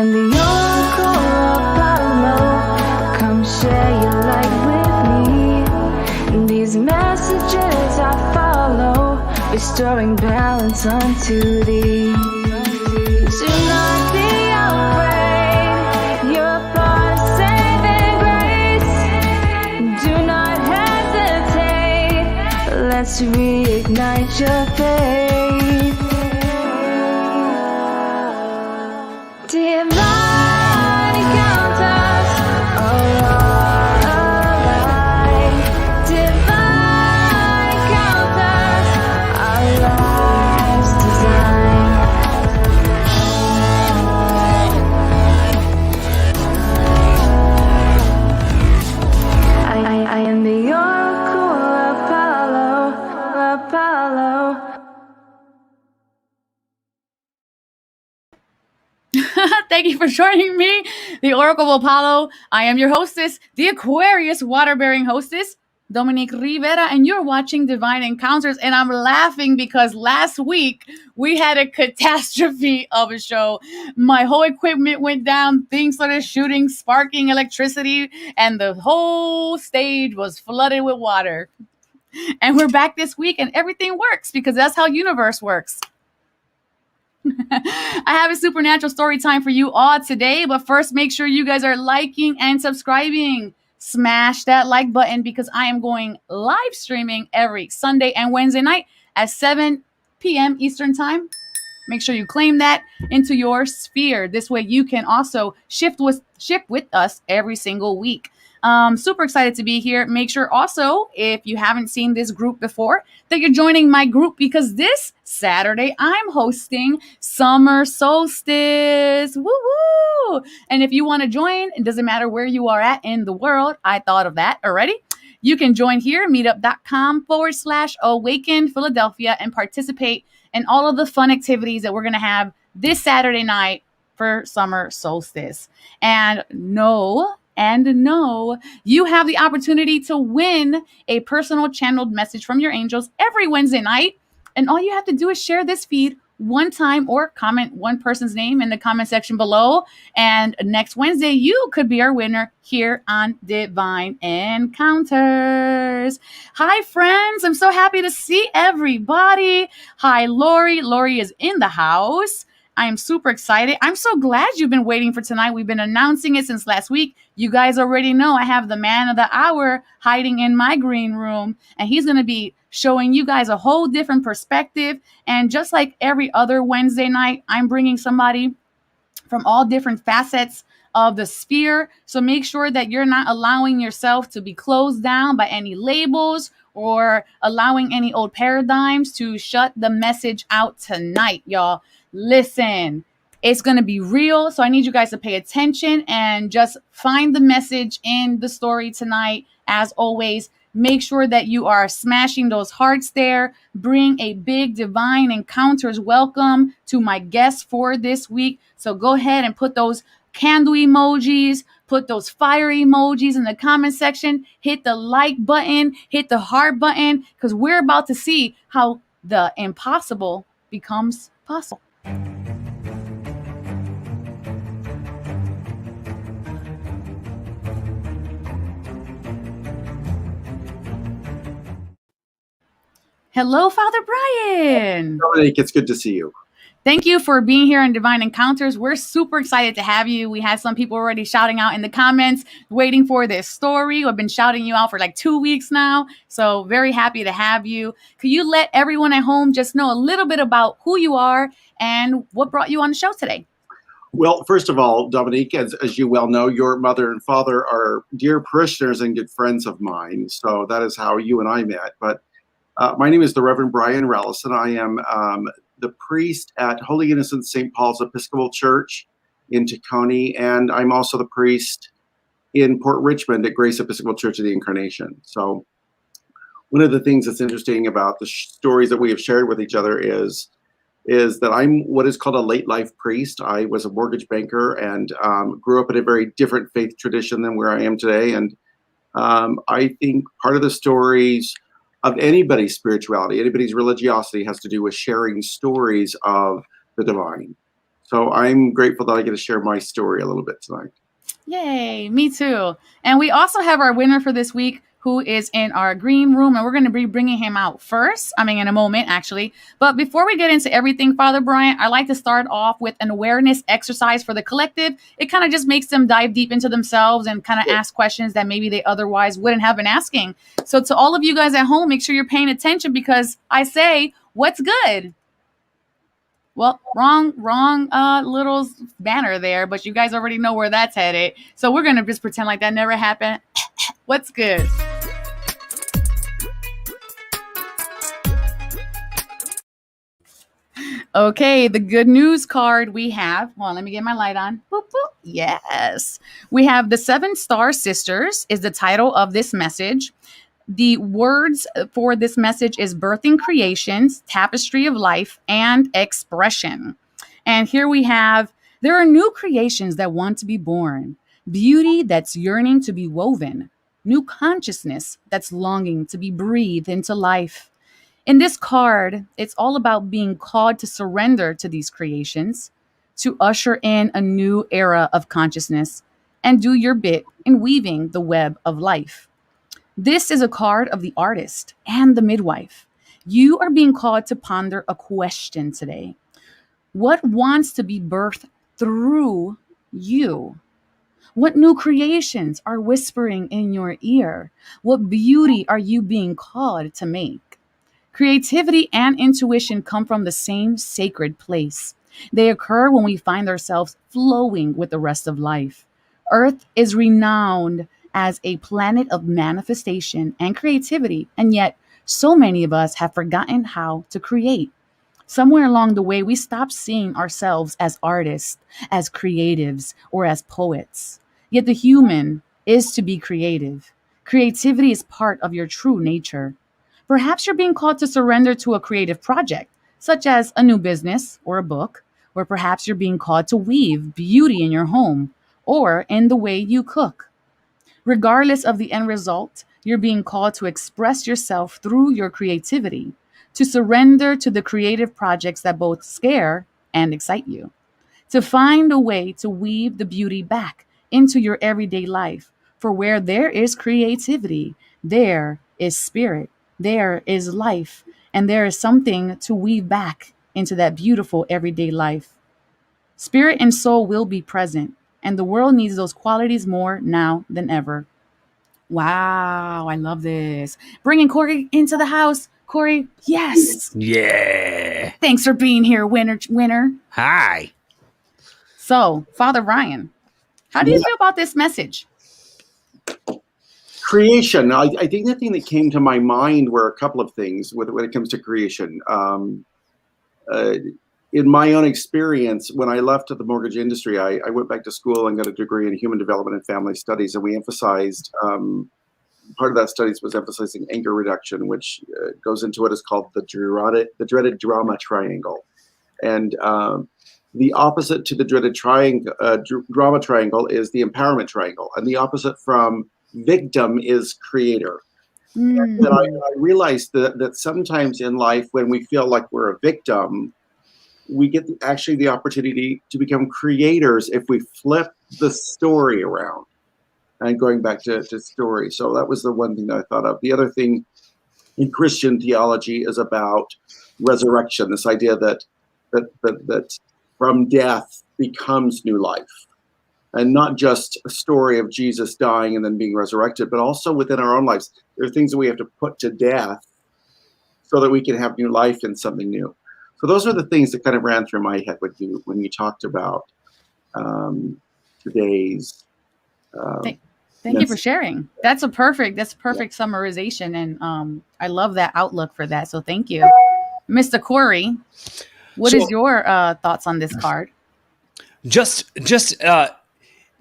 am the oracle Apollo. Come share your light with me. These messages I follow, restoring balance unto thee. Do not be afraid, you're a part of saving grace. Do not hesitate, let's reignite your faith. Divine encounters are alive. Divine encounters, our lives designed. I am the oracle Apollo. Thank you for joining me, the Oracle of Apollo. I am your hostess, the Aquarius water-bearing hostess, Dominique Rivera, and you're watching Divine Encounters. And I'm laughing because last week we had a catastrophe of a show. My whole equipment went down, things started shooting, sparking electricity, and the whole stage was flooded with water. And we're back this week and everything works because that's how universe works. I have a supernatural story time for you all today, but first make sure you guys are liking and subscribing. Smash that like button because I am going live streaming every Sunday and Wednesday night at 7 p.m. Eastern time. Make sure you claim that into your sphere. This way you can also shift with us every single week. Super excited to be here. Make sure also, if you haven't seen this group before, that you're joining my group because this Saturday I'm hosting Summer Solstice. Woo woo! And if you want to join, it doesn't matter where you are at in the world. I thought of that already. You can join here, meetup.com/Awaken Philadelphia, and participate in all of the fun activities that we're going to have this Saturday night for Summer Solstice. And no, you have the opportunity to win a personal channeled message from your angels every Wednesday night. And all you have to do is share this feed one time or comment one person's name in the comment section below. And next Wednesday, you could be our winner here on Divine Encounters. Hi, friends. I'm so happy to see everybody. Hi, Lori. Lori is in the house. I am super excited. I'm so glad you've been waiting for tonight. We've been announcing it since last week. You guys already know I have the man of the hour hiding in my green room, and he's going to be showing you guys a whole different perspective. And just like every other Wednesday night, I'm bringing somebody from all different facets of the sphere. So make sure that you're not allowing yourself to be closed down by any labels or allowing any old paradigms to shut the message out tonight, y'all. Listen, it's going to be real. So I need you guys to pay attention and just find the message in the story tonight. As always, make sure that you are smashing those hearts there. Bring a big Divine Encounters welcome to my guest for this week. So go ahead and put those candle emojis, put those fire emojis in the comment section. Hit the like button, hit the heart button, because we're about to see how the impossible becomes possible. Hello, Father Brian. Dominique, it's good to see you. Thank you for being here on Divine Encounters. We're super excited to have you. We had some people already shouting out in the comments, waiting for this story. I've been shouting you out for like 2 weeks now. So very happy to have you. Could you let everyone at home just know a little bit about who you are and what brought you on the show today? Well, first of all, Dominique, as you well know, your mother and father are dear parishioners and good friends of mine. So that is how you and I met. But my name is the Reverend Brian, and I am the priest at Holy Innocents St. Paul's Episcopal Church in Tacony, and I'm also the priest in Port Richmond at Grace Episcopal Church of the Incarnation. So one of the things that's interesting about the stories that we have shared with each other is that I'm what is called a late life priest. I was a mortgage banker and grew up in a very different faith tradition than where I am today. And I think part of the stories of anybody's spirituality, anybody's religiosity has to do with sharing stories of the divine. So I'm grateful that I get to share my story a little bit tonight. Yay, me too. And we also have our winner for this week who is in our green room, and we're going to be bringing him out first. I mean, in a moment, actually. But before we get into everything, Father Brian, I like to start off with an awareness exercise for the collective. It kind of just makes them dive deep into themselves and kind of ask questions that maybe they otherwise wouldn't have been asking. So to all of you guys at home, make sure you're paying attention because I say, what's good? Well, wrong little banner there, but you guys already know where that's headed. So we're going to just pretend like that never happened. What's good? Okay, the good news card we have. Hold on, let me get my light on. Boop, boop. Yes. We have the 7 Star Sisters is the title of this message. The words for this message is birthing creations, tapestry of life, and expression. And here we have, there are new creations that want to be born, beauty that's yearning to be woven, new consciousness that's longing to be breathed into life. In this card, it's all about being called to surrender to these creations, to usher in a new era of consciousness, and do your bit in weaving the web of life. This is a card of the artist and the midwife. You are being called to ponder a question today. What wants to be birthed through you? What new creations are whispering in your ear? What beauty are you being called to make? Creativity and intuition come from the same sacred place. They occur when we find ourselves flowing with the rest of life. Earth is renowned as a planet of manifestation and creativity, and yet so many of us have forgotten how to create. Somewhere along the way, we stopped seeing ourselves as artists, as creatives, or as poets. Yet the human is to be creative. Creativity is part of your true nature. Perhaps you're being called to surrender to a creative project, such as a new business or a book, or perhaps you're being called to weave beauty in your home or in the way you cook. Regardless of the end result, you're being called to express yourself through your creativity, to surrender to the creative projects that both scare and excite you, to find a way to weave the beauty back into your everyday life. For where there is creativity, there is spirit, there is life, and there is something to weave back into that beautiful everyday life. Spirit and soul will be present, and the world needs those qualities more now than ever. Wow, I love this. Bringing Corey into the house. Corey, yes. Yeah. Thanks for being here, winner. Hi. So, Father Brian, how do you feel about this message? Creation. I think the thing that came to my mind were a couple of things when it comes to creation. In my own experience, when I left the mortgage industry, I went back to school and got a degree in human development and family studies, and we emphasized part of that studies was emphasizing anger reduction, which goes into what is called the dreaded drama triangle. And the opposite to the dreaded drama triangle is the empowerment triangle, and the opposite from victim is creator. And I realized that sometimes in life, when we feel like we're a victim, we get actually the opportunity to become creators if we flip the story around. And going back to story. So that was the one thing that I thought of. The other thing in Christian theology is about resurrection, this idea that from death becomes new life. And not just a story of Jesus dying and then being resurrected, but also within our own lives. There are things that we have to put to death so that we can have new life in something new. So those are the things that kind of ran through my head when you talked about today's. Thank you for sharing. That's a perfect summarization, and I love that outlook for that. So thank you, Mr. Corey. What is your thoughts on this card? Just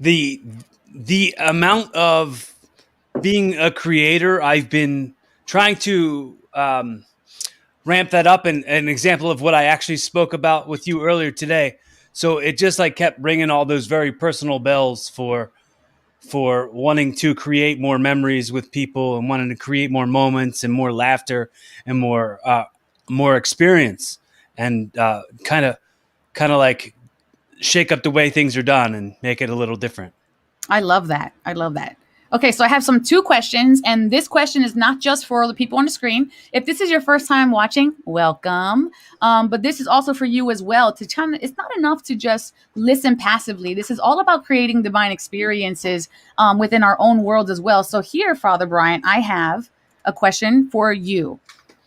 the amount of being a creator, I've been trying to ramp that up, and an example of what I actually spoke about with you earlier today. So it just like kept ringing all those very personal bells for wanting to create more memories with people and wanting to create more moments and more laughter and more experience, and kind of like shake up the way things are done and make it a little different. I love that. I love that. Okay, so I have two questions, and this question is not just for the people on the screen. If this is your first time watching, welcome. But this is also for you as well. It's not enough to just listen passively. This is all about creating divine experiences within our own world as well. So here, Father Brian, I have a question for you.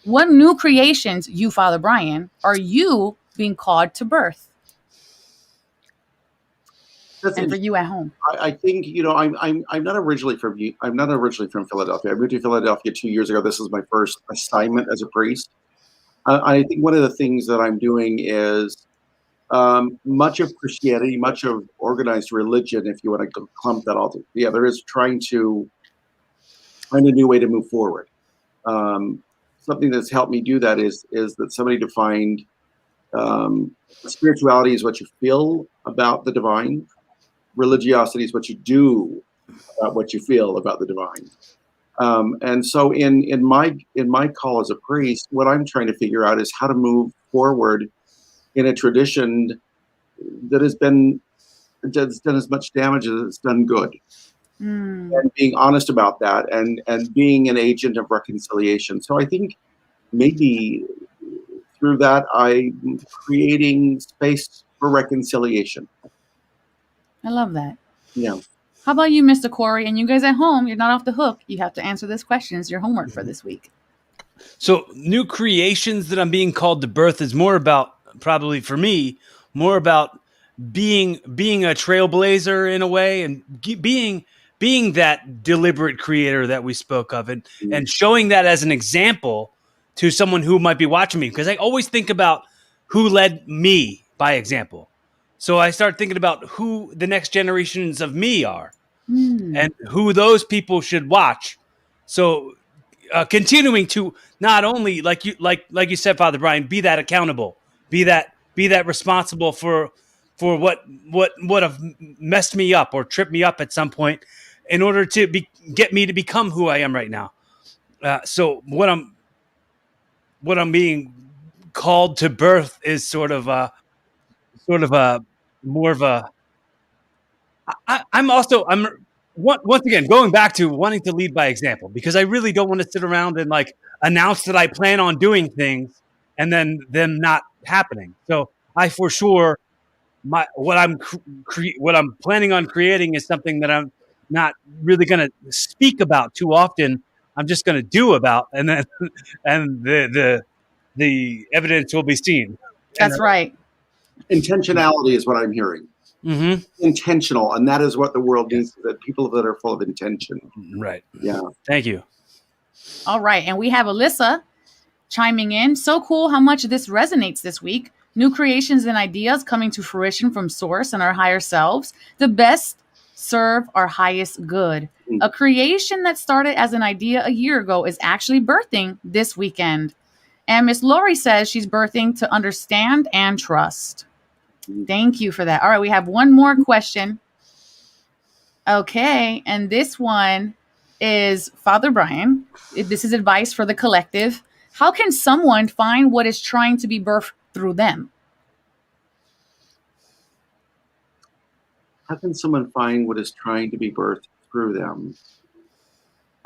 What new creations, you, Father Brian, are you being called to birth? And for you at home, I think I'm not originally from Philadelphia. I moved to Philadelphia 2 years ago. This is my first assignment as a priest. I think one of the things that I'm doing is much of Christianity, much of organized religion, if you want to clump that all together, is trying to find a new way to move forward. Something that's helped me do that is that somebody defined spirituality is what you feel about the divine. Religiosity is what you do about what you feel about the divine. And so in my call as a priest, what I'm trying to figure out is how to move forward in a tradition that's done as much damage as it's done good. And being honest about that and being an agent of reconciliation. So I think maybe through that I'm creating space for reconciliation. I love that. Yeah. How about you, Mr. Corey? And you guys at home, you're not off the hook. You have to answer this question. It's your homework for this week. So new creations that I'm being called to birth is more about, probably for me, more about being a trailblazer in a way, and being that deliberate creator that we spoke of, and showing that as an example to someone who might be watching me, because I always think about who led me by example. So I start thinking about who the next generations of me are and who those people should watch. So continuing to not only, like you said, Father Brian, be that accountable, be that responsible for what have messed me up or tripped me up at some point, in order to get me to become who I am right now. So what I'm being called to birth is sort of a more of a. I'm once again going back to wanting to lead by example, because I really don't want to sit around and like announce that I plan on doing things and then them not happening. So I for sure what I'm planning on creating is something that I'm not really going to speak about too often. I'm just going to do about, and then and the evidence will be seen. That's right. Intentionality is what I'm hearing. Mm-hmm. Intentional, and that is what the world needs. That people that are full of intention. Right. Yeah. Thank you. All right, and we have Alyssa chiming in. So cool how much this resonates this week. New creations and ideas coming to fruition from Source and our higher selves. The best serve our highest good. A creation that started as an idea a year ago is actually birthing this weekend. And Miss Lori says she's birthing to understand and trust. Thank you for that. All right, we have one more question. Okay, and this one is Father Brian. This is advice for the collective. How can someone find what is trying to be birthed through them? How can someone find what is trying to be birthed through them?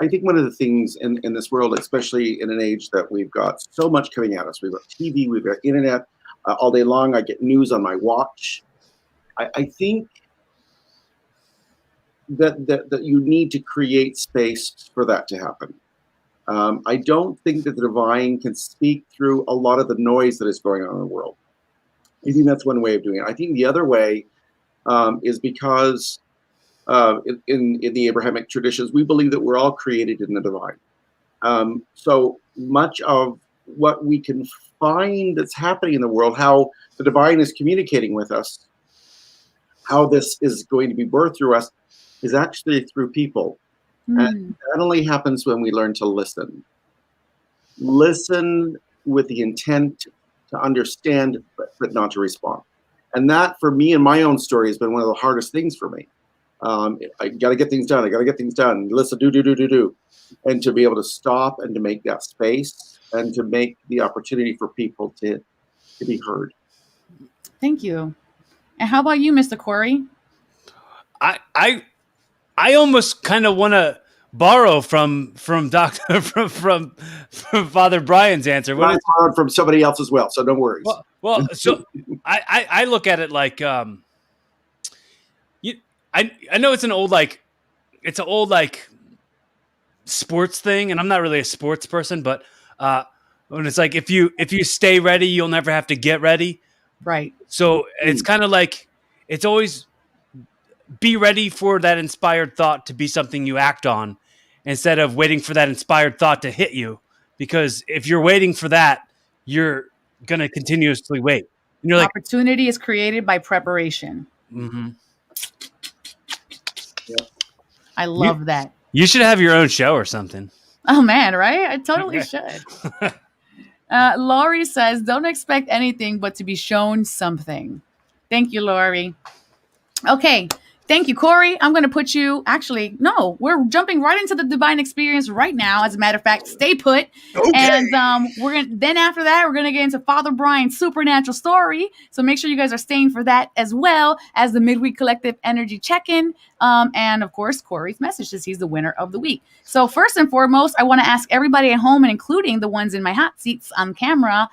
I think one of the things in this world, especially in an age that we've got so much coming at us, we've got TV, we've got internet, all day long. I get news on my watch. I think that you need to create space for that to happen. I don't think that the divine can speak through a lot of the noise that is going on in the world. I think that's one way of doing it. I think the other way is because in the Abrahamic traditions, we believe that we're all created in the divine. So much of what we can find that's happening in the world, how the divine is communicating with us, how this is going to be birthed through us, is actually through people. And that only happens when we learn to listen. Listen with the intent to understand, but not to respond. And that, for me, in my own story, has been one of the hardest things for me. I got to get things done. I got to get things done. Listen, do. And to be able to stop and to make that space and to make the opportunity for people to be heard. Thank you. And how about you, Mr. Corey? I almost kind of want to borrow from Doctor from Father Brian's answer. What I is borrowed from somebody else as well, so no worries. so I look at it like you I know it's an old like sports thing, and I'm not really a sports person, but when it's like if you stay ready, you'll never have to get ready. Right. So it's kind of like it's always be ready for that inspired thought to be something you act on instead of waiting for that inspired thought to hit you. Because if you're waiting for that, you're going to continuously wait. And you're like, opportunity is created by preparation. mm-hmm. I love that. You should have your own show or something. Oh, man, right? I totally should. Laurie says, don't expect anything but to be shown something. Thank you, Laurie. Okay. Thank you, Corey. I'm going to put you, actually, no, we're jumping right into the divine experience right now. As a matter of fact, stay put. Okay. And then after that, we're going to get into Father Brian's supernatural story. So make sure you guys are staying for that, as well as the midweek collective energy check-in. And of course, Corey's message, since he's the winner of the week. So first and foremost, I want to ask everybody at home, and including the ones in my hot seats on camera,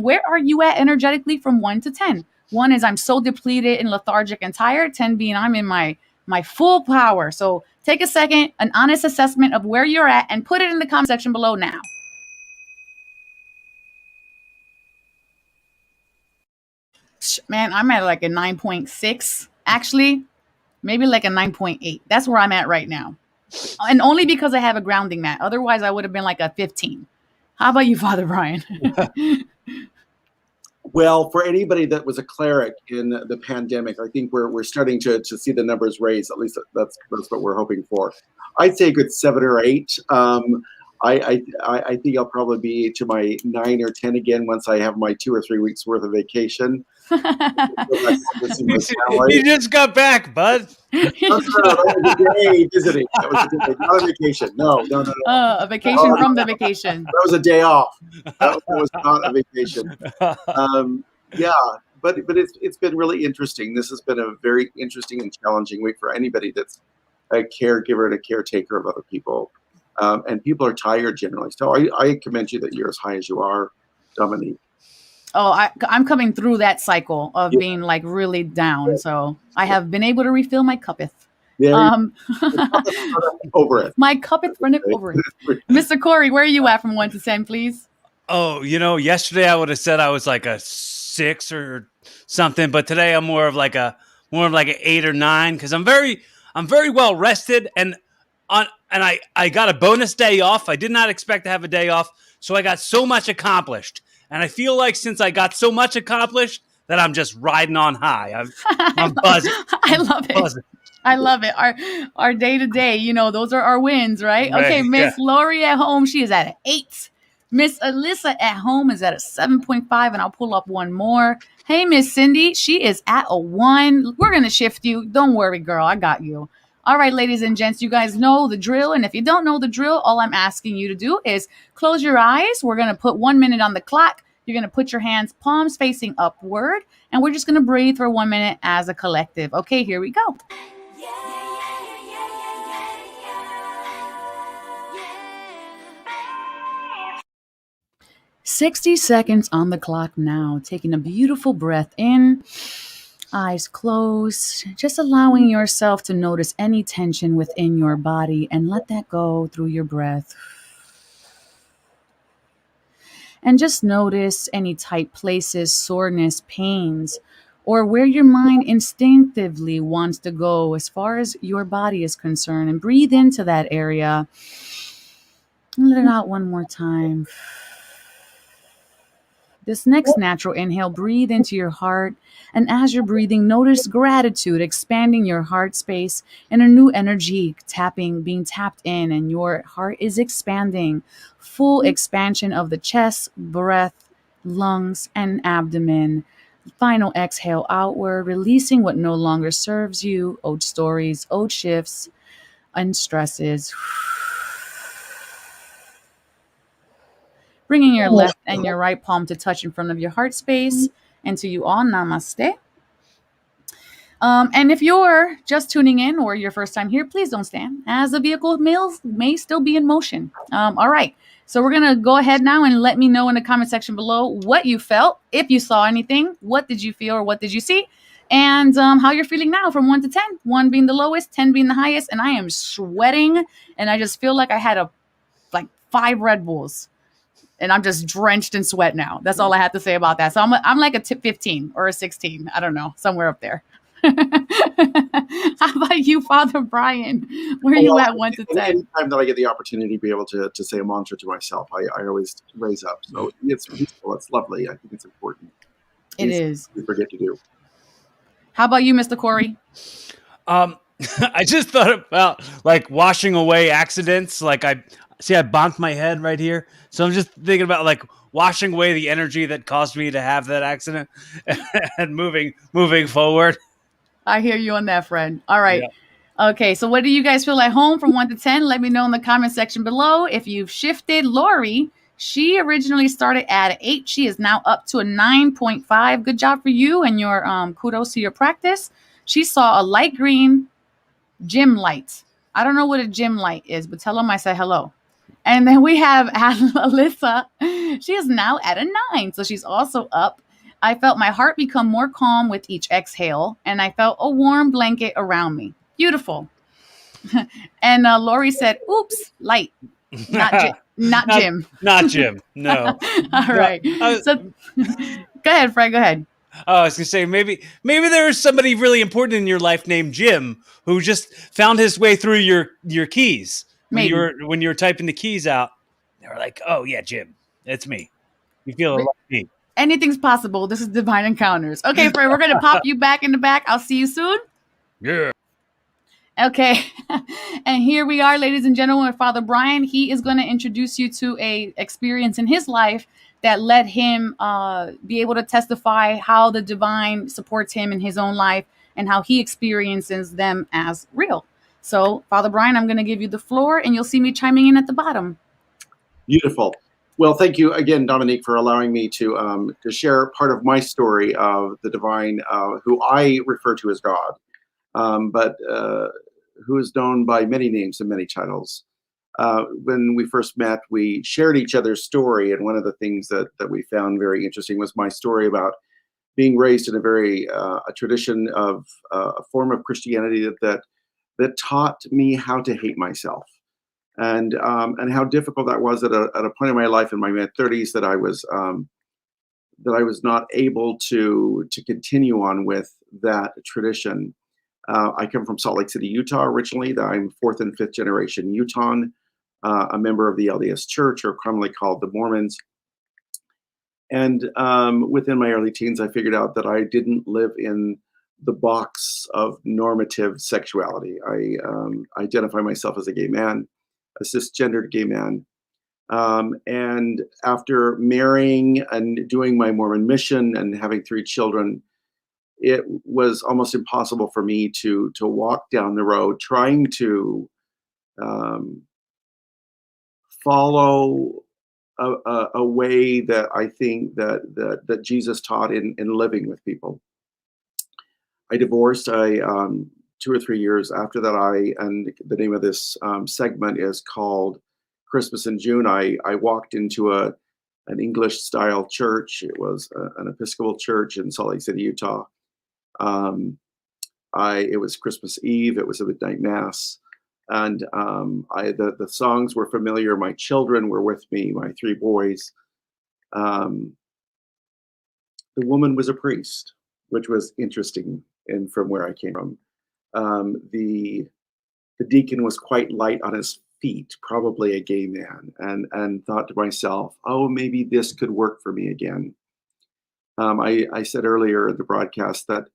where are you at energetically from 1 to 10? 1 is I'm so depleted and lethargic and tired. 10 being I'm in my full power. So take a second, an honest assessment of where you're at, and put it in the comment section below now. Man, I'm at like a 9.6. Actually, maybe like a 9.8. That's where I'm at right now. And only because I have a grounding mat. Otherwise, I would have been like a 15. How about you, Father Brian? Well, for anybody that was a cleric in the pandemic, I think we're starting to see the numbers raise. At least that's what we're hoping for. I'd say a good 7 or 8. I think I'll probably be to my 9 or 10 again once I have my 2 or 3 weeks worth of vacation. You just got back, bud. That was a day visiting. That was a day, not a vacation. No. A vacation from the vacation. That was a day off. That was not a vacation. Yeah, but it's been really interesting. This has been a very interesting and challenging week for anybody that's a caregiver and a caretaker of other people. And people are tired generally. So I commend you that you're as high as you are, Dominique. Oh, I'm coming through that cycle of being like really down. So I have been able to refill my cuppeth. Over it. My cuppeth runneth over it. Mr. Corey, where are you at from 1 to 10, please? Oh, yesterday I would have said I was like a 6 or something, but today I'm more of like an 8 or 9 because I'm very well rested and I got a bonus day off. I did not expect to have a day off, so I got so much accomplished. And I feel like since I got so much accomplished that I'm just riding on high. I'm buzzing. I love it. Buzzing. I love it. Our day to day, those are our wins, right? Okay, Miss Lori at home, she is at an 8. Miss Alyssa at home is at a 7.5, and I'll pull up one more. Hey, Miss Cindy, she is at a 1. We're going to shift you. Don't worry, girl. I got you. All right, ladies and gents, you guys know the drill. And if you don't know the drill, all I'm asking you to do is close your eyes. We're going to put 1 minute on the clock. You're going to put your hands, palms facing upward, and we're just going to breathe for 1 minute as a collective. Okay, here we go. 60 seconds on the clock now. Taking a beautiful breath in, eyes closed, just allowing yourself to notice any tension within your body and let that go through your breath. And just notice any tight places, soreness, pains, or where your mind instinctively wants to go as far as your body is concerned. And breathe into that area. And let it out one more time. This next natural inhale, breathe into your heart. And as you're breathing, notice gratitude expanding your heart space and a new energy being tapped in, and your heart is expanding. Full expansion of the chest, breath, lungs, and abdomen. Final exhale outward, releasing what no longer serves you, old stories, old shifts, and stresses. Bringing your left and your right palm to touch in front of your heart space. And to you all, namaste. And if you're just tuning in or your first time here, please don't stand, as the vehicle may still be in motion. All right. So we're going to go ahead now and let me know in the comment section below what you felt, if you saw anything, what did you feel or what did you see, and how you're feeling now from 1 to 10, 1 being the lowest, 10 being the highest. And I am sweating, and I just feel like I had like 5 Red Bulls. And I'm just drenched in sweat now. That's all I have to say about that. So I'm like a tip 15 or a 16. I don't know, somewhere up there. How about you, Father Brian? Where are you at 1 to 10? Anytime that I get the opportunity to be able to say a mantra to myself, I always raise up. So it's peaceful. It's lovely. I think it's important. It is. We forget to do. How about you, Mr. Corey? I just thought about like washing away accidents. Like I bonked my head right here. So I'm just thinking about like washing away the energy that caused me to have that accident and moving forward. I hear you on that, friend. All right. Yeah. Okay. So what do you guys feel at home from 1 to 10? Let me know in the comment section below. If you've shifted, Lori, she originally started at 8. She is now up to a 9.5. Good job for you and your kudos to your practice. She saw a light green gym light. I don't know what a gym light is, but tell them I said hello. And then we have Alyssa. She is now at a 9. So she's also up. I felt my heart become more calm with each exhale, and I felt a warm blanket around me. Beautiful. And Lori said, oops, light. Not Jim. Not Jim. No. All right. So go ahead, Fred. Go ahead. Oh, I was gonna say maybe there is somebody really important in your life named Jim who just found his way through your keys when you were typing the keys out. They were like, "Oh yeah, Jim, it's me." You feel like me. Anything's possible. This is Divine Encounters. Okay, Fred, we're gonna pop you back in the back. I'll see you soon. Yeah. Okay, and here we are, ladies and gentlemen, with Father Brian. He is going to introduce you to a experience in his life that led him be able to testify how the divine supports him in his own life and how he experiences them as real. So, Father Brian, I'm going to give you the floor, and you'll see me chiming in at the bottom. Beautiful. Well, thank you again, Dominique, for allowing me to share part of my story of the divine, who I refer to as God. But who is known by many names and many titles. When we first met, we shared each other's story, and one of the things that we found very interesting was my story about being raised in a tradition of a form of Christianity that taught me how to hate myself, and how difficult that was at a point in my life in my mid-30s that I was not able to continue on with that tradition. I come from Salt Lake City, Utah originally. I'm 4th and 5th generation Utahn, a member of the LDS Church, or commonly called the Mormons. And within my early teens, I figured out that I didn't live in the box of normative sexuality. I identify myself as a gay man, a cisgendered gay man. And after marrying and doing my Mormon mission and having 3 children, it was almost impossible for me to walk down the road trying to follow a way that I think that Jesus taught in living with people. I divorced. 2 or 3 years after that, and the name of this segment is called Christmas in June. I walked into an English style church. It was an Episcopal church in Salt Lake City, Utah. It was Christmas Eve. It was a midnight mass, and the songs were familiar. My children were with me, my 3 boys. The woman was a priest, which was interesting, and from where I came from. The deacon was quite light on his feet, probably a gay man, and thought to myself, oh, maybe this could work for me again. I said earlier in the broadcast that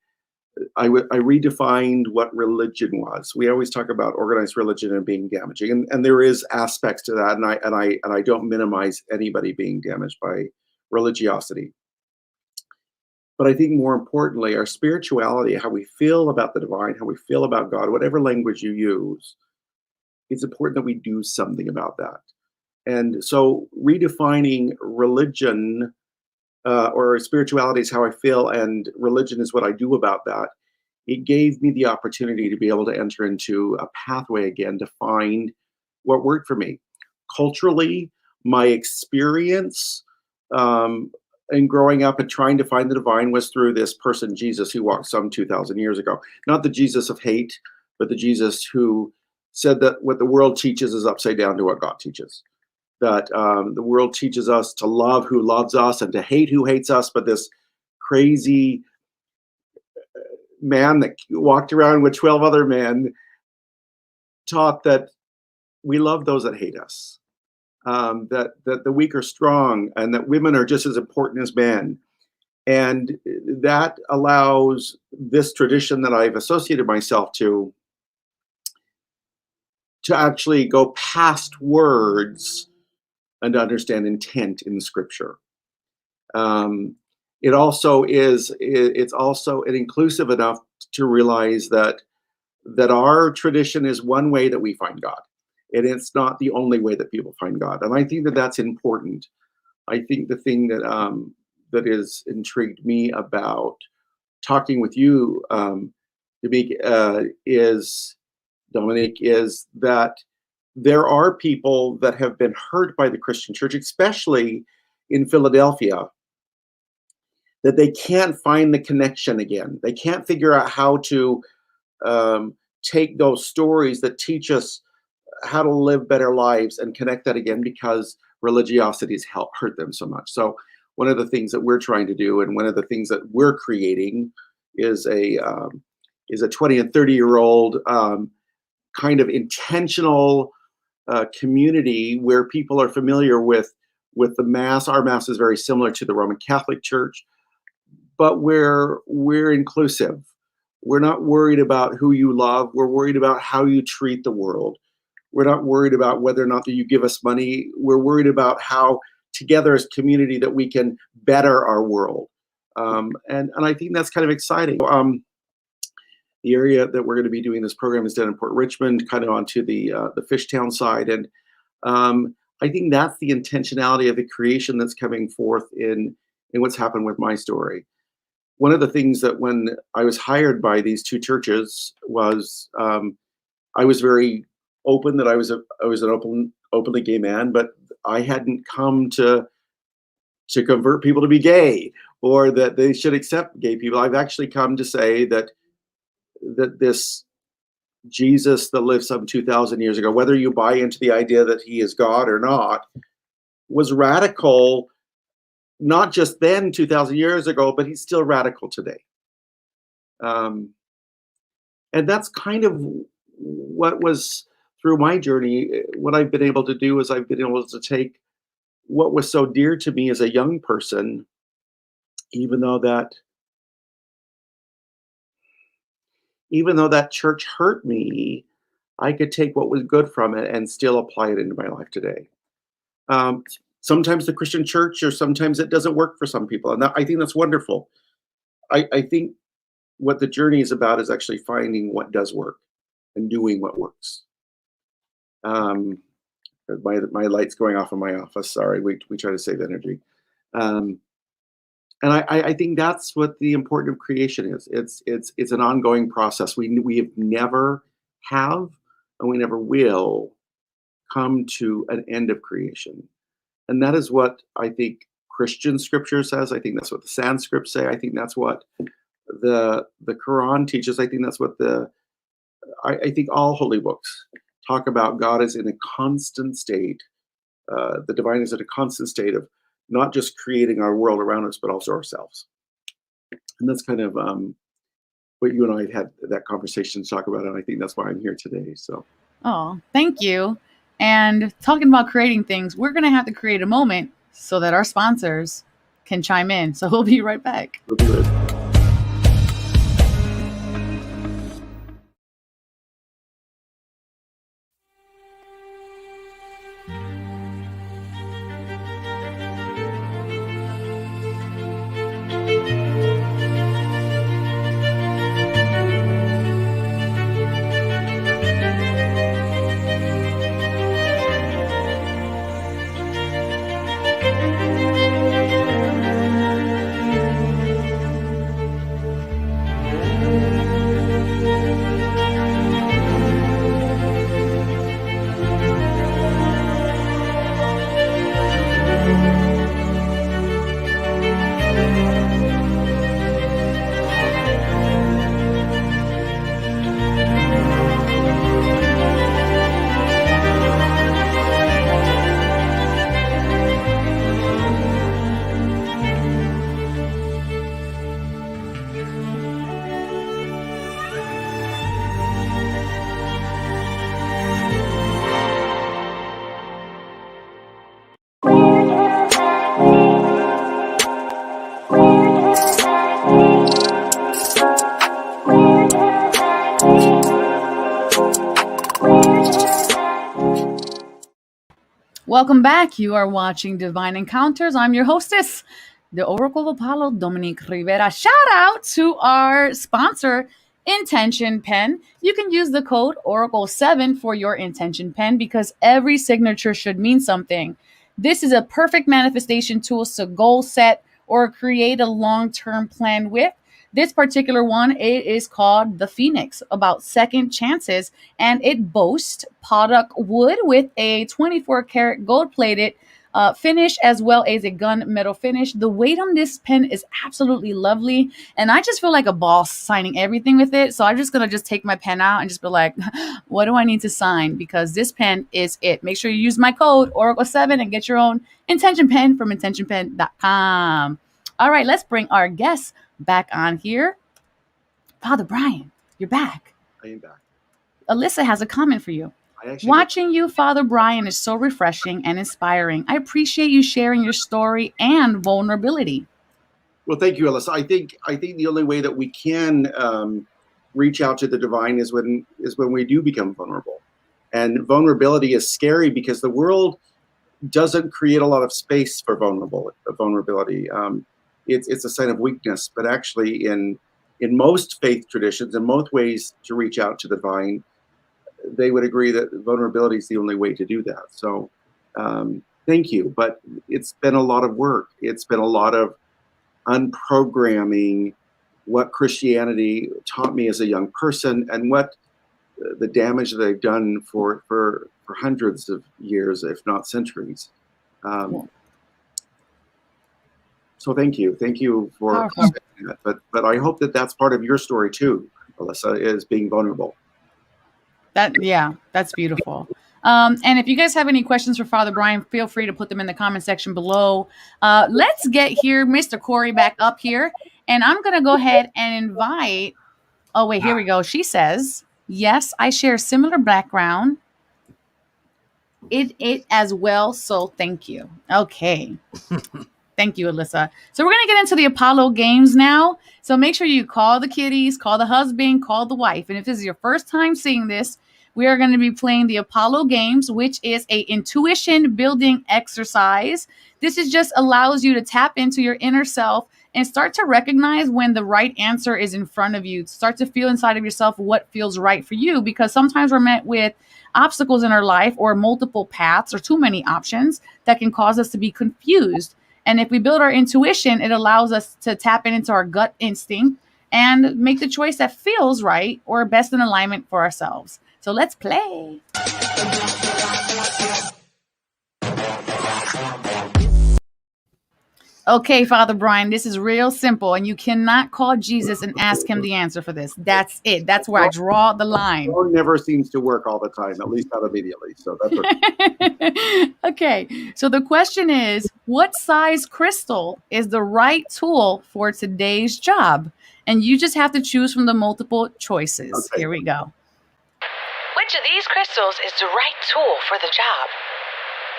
I redefined what religion was. We always talk about organized religion and being damaging, and there is aspects to that, and I don't minimize anybody being damaged by religiosity. But I think more importantly, our spirituality, how we feel about the divine, how we feel about God, whatever language you use, it's important that we do something about that. And so redefining religion or spirituality is how I feel, and religion is what I do about that, it gave me the opportunity to be able to enter into a pathway again to find what worked for me. Culturally, my experience in growing up and trying to find the divine was through this person, Jesus, who walked some 2,000 years ago. Not the Jesus of hate, but the Jesus who said that what the world teaches is upside down to what God teaches. That the world teaches us to love who loves us and to hate who hates us, but this crazy man that walked around with 12 other men taught that we love those that hate us, that the weak are strong, and that women are just as important as men. And that allows this tradition that I've associated myself to actually go past words and to understand intent in Scripture. It also is. It's also inclusive enough to realize that our tradition is one way that we find God, and it's not the only way that people find God. And I think that that's important. I think the thing that is intrigued me about talking with you, Dominique, is that there are people that have been hurt by the Christian church, especially in Philadelphia, that they can't find the connection again. They can't figure out how to take those stories that teach us how to live better lives and connect that again, because religiosity has hurt them so much. So one of the things that we're trying to do, and one of the things that we're creating, is a 20 and 30-year-old kind of intentional community where people are familiar with the Mass. Our Mass is very similar to the Roman Catholic Church, but we're inclusive. We're not worried about who you love. We're worried about how you treat the world. We're not worried about whether or not that you give us money. We're worried about how together as community that we can better our world. And I think that's kind of exciting. The area that we're going to be doing this program is down in Port Richmond, kind of onto the Fishtown side. And I think that's the intentionality of the creation that's coming forth in what's happened with my story. One of the things that when I was hired by these two churches was I was very open that I was an openly gay man, but I hadn't come to convert people to be gay or that they should accept gay people. I've actually come to say that this Jesus that lived some 2,000 years ago, whether you buy into the idea that he is God or not, was radical, not just then 2,000 years ago, but he's still radical today. And that's kind of what was through my journey. What I've been able to do is I've been able to take what was so dear to me as a young person, even though that church hurt me, I could take what was good from it and still apply it into my life today. Sometimes the Christian church, or sometimes it doesn't work for some people. And I think that's wonderful. I think what the journey is about is actually finding what does work and doing what works. My light's going off in my office. Sorry, we try to save energy. And I think that's what the importance of creation is. It's an ongoing process. We have never have, and we never will come to an end of creation. And that is what I think Christian scripture says. I think that's what the Sanskrit say. I think that's what the Quran teaches. I think that's what I think all holy books talk about. God is in a constant state. The divine is in a constant state of not just creating our world around us, but also ourselves. And that's kind of what you and I had that conversation to talk about. And I think that's why I'm here today. So. Oh, thank you. And talking about creating things, we're going to have to create a moment so that our sponsors can chime in. So we'll be right back. We'll be right. Welcome back. You are watching Divine Encounters. I'm your hostess, the Oracle of Apollo, Dominique Rivera. Shout out to our sponsor, Intention Pen. You can use the code Oracle7 for your Intention Pen because every signature should mean something. This is a perfect manifestation tool to goal set or create a long-term plan with. This particular one, it is called the Phoenix, about second chances, and it boasts product wood with a 24 karat gold plated finish as well as a gunmetal finish. The weight on this pen is absolutely lovely, and I just feel like a boss signing everything with it. So I'm just gonna take my pen out and just be like, what do I need to sign? Because this pen is it. Make sure you use my code Oracle7 and get your own Intention Pen from intentionpen.com. All right, let's bring our guests back on here. Father Brian, you're back. I am back. Alyssa has a comment for you. Watching you, Father Brian, is so refreshing and inspiring. I appreciate you sharing your story and vulnerability. Well, thank you, Alyssa. I think the only way that we can reach out to the divine is when we do become vulnerable. And vulnerability is scary because the world doesn't create a lot of space for vulnerability. It's a sign of weakness, but actually in most faith traditions, in most ways to reach out to the divine, they would agree that vulnerability is the only way to do that. So thank you. But it's been a lot of work. It's been a lot of unprogramming what Christianity taught me as a young person and what the damage that they've done for hundreds of years, if not centuries. Cool. So thank you for saying that. But I hope that that's part of your story too, Alyssa, is being vulnerable. That's beautiful. And if you guys have any questions for Father Brian, feel free to put them in the comment section below. Let's get here, Mr. Corey, back up here, and I'm gonna go ahead and invite. Oh wait, here we go. She says, "Yes, I share similar background. It as well. So thank you." Okay. Thank you, Alyssa. So we're going to get into the Apollo games now. So make sure you call the kiddies, call the husband, call the wife. And if this is your first time seeing this, we are going to be playing the Apollo games, which is a intuition building exercise. This is just allows you to tap into your inner self and start to recognize when the right answer is in front of you. Start to feel inside of yourself what feels right for you, because sometimes we're met with obstacles in our life or multiple paths or too many options that can cause us to be confused. And if we build our intuition, it allows us to tap into our gut instinct and make the choice that feels right or best in alignment for ourselves. So let's play. Okay, Father Brian, this is real simple, and you cannot call Jesus and ask him the answer for this. That's it. That's where I draw the line. It never seems to work all the time, at least not immediately. So that's okay. Okay, so the question is, what size crystal is the right tool for today's job? And you just have to choose from the multiple choices. Okay. Here we go. Which of these crystals is the right tool for the job?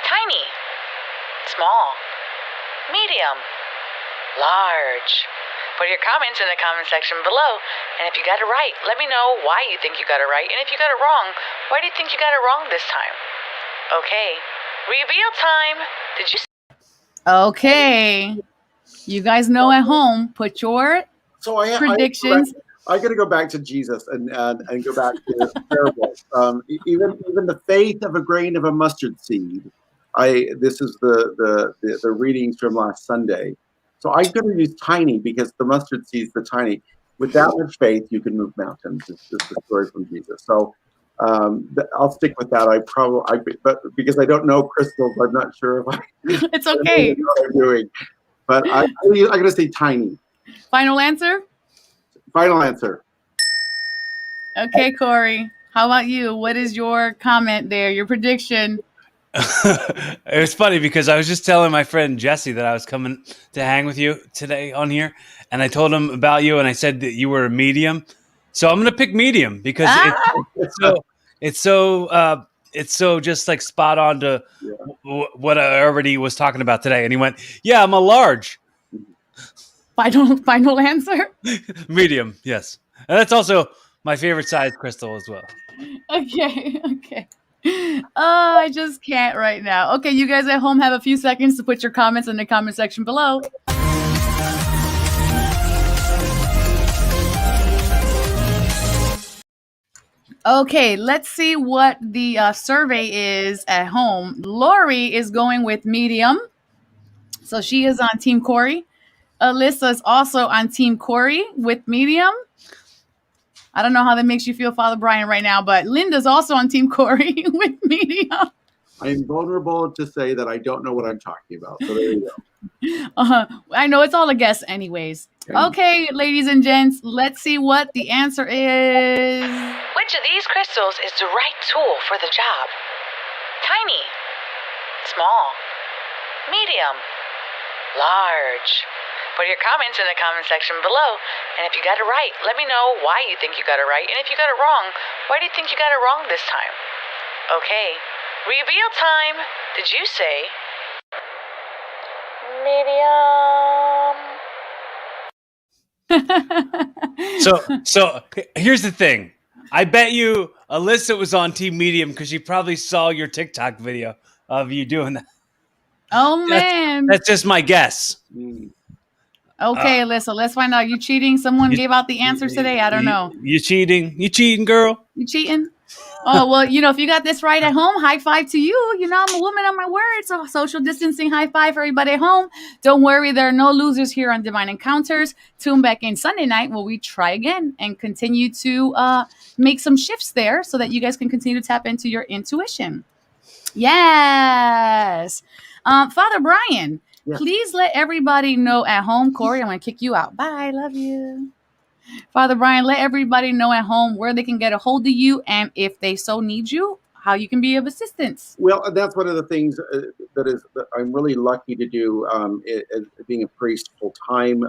Tiny, small, medium, large. Put your comments in the comment section below, and if you got it right, let me know why you think you got it right, and if you got it wrong, why do you think you got it wrong this time? Okay, reveal time. Did you? Okay, you guys know at home, put your predictions. I got to go back to Jesus and go back to parables. Even the faith of a grain of a mustard seed. This is the readings from last Sunday. So I'm going to use tiny because the mustard seed is the tiny. With that much faith, you can move mountains. It's the story from Jesus. So I'll stick with that. But because I don't know crystals, I'm not sure if I. It's okay. I know what I'm doing, but I'm going to say tiny. Final answer. Final answer. Okay, Corey. How about you? What is your comment there? Your prediction? It was funny because I was just telling my friend Jesse that I was coming to hang with you today on here, and I told him about you, and I said that you were a medium. So I'm going to pick medium because it's so just like spot on to what I already was talking about today. And he went, "Yeah, I'm a large." Final answer? Medium, yes. And that's also my favorite size crystal as well. Okay. I just can't right now. Okay, you guys at home have a few seconds to put your comments in the comment section below. Okay, let's see what the survey is at home. Lori is going with medium. So she is on Team Corey. Alyssa is also on Team Corey with medium. I don't know how that makes you feel, Father Brian, right now, but Linda's also on Team Corey with medium. I am vulnerable to say that I don't know what I'm talking about. So there you go. I know it's all a guess anyways. Okay, ladies and gents, let's see what the answer is. Which of these crystals is the right tool for the job? Tiny, small, medium, large. Put your comments in the comment section below. And if you got it right, let me know why you think you got it right. And if you got it wrong, why do you think you got it wrong this time? Okay, reveal time. Did you say medium? So here's the thing. I bet you Alyssa was on Team Medium because she probably saw your TikTok video of you doing that. Oh, man. That's just my guess. Okay, Alyssa, let's find out. You cheating? Someone gave out the answers today? I don't know. You cheating? You cheating, girl? You cheating? Oh, well, if you got this right at home, high five to you. I'm a woman on my word. So social distancing, high five for everybody at home. Don't worry, there are no losers here on Divine Encounters. Tune back in Sunday night where we try again and continue to make some shifts there so that you guys can continue to tap into your intuition. Yes. Father Brian, please let everybody know at home. Corey, I'm going to kick you out. Bye. Love you. Father Brian, let everybody know at home where they can get a hold of you and if they so need you, how you can be of assistance. Well, that's one of the things that I'm really lucky to do as being a priest full time.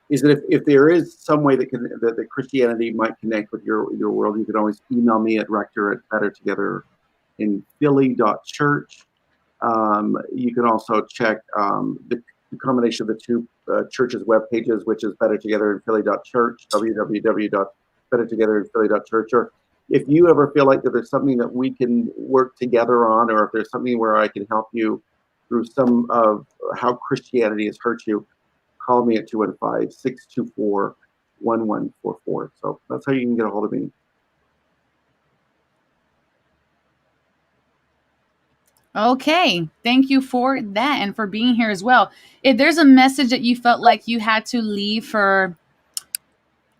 Is that if there is some way that Christianity might connect with your world, you can always email me at rector@bettertogetherinphilly.church. You can also check the combination of the two churches' web pages, which is bettertogetherinphilly.church, www.bettertogetherinphilly.church. Or if you ever feel like that there's something that we can work together on, or if there's something where I can help you through some of how Christianity has hurt you, call me at 215-624-1144. So that's how you can get a hold of me. Okay, thank you for that and for being here as well. If there's a message that you felt like you had to leave for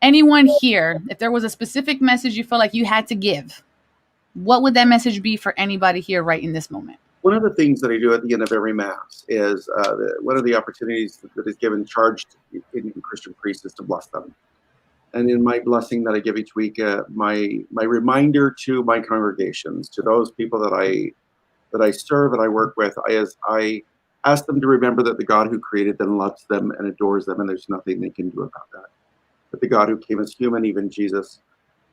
anyone here, if there was a specific message you felt like you had to give, what would that message be for anybody here right in this moment? One of the things that I do at the end of every Mass is one of the opportunities that is given charged in Christian priests is to bless them. And in my blessing that I give each week, my reminder to my congregations, to those people that I serve and I work with, I ask them to remember that the God who created them loves them and adores them, and there's nothing they can do about that. But the God who came as human, even Jesus,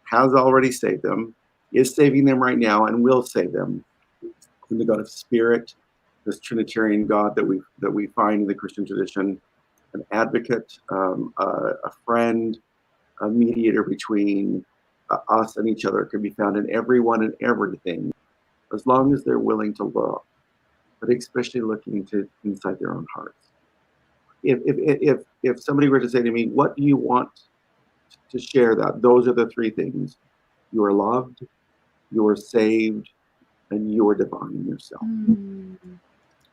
has already saved them, is saving them right now, and will save them. And the God of Spirit, this Trinitarian God that we find in the Christian tradition, an advocate, a friend, a mediator between us and each other, can be found in everyone and everything, as long as they're willing to look, but especially looking inside their own hearts. If somebody were to say to me, what do you want to share, those are the three things: you are loved, you are saved, and you are divine in yourself.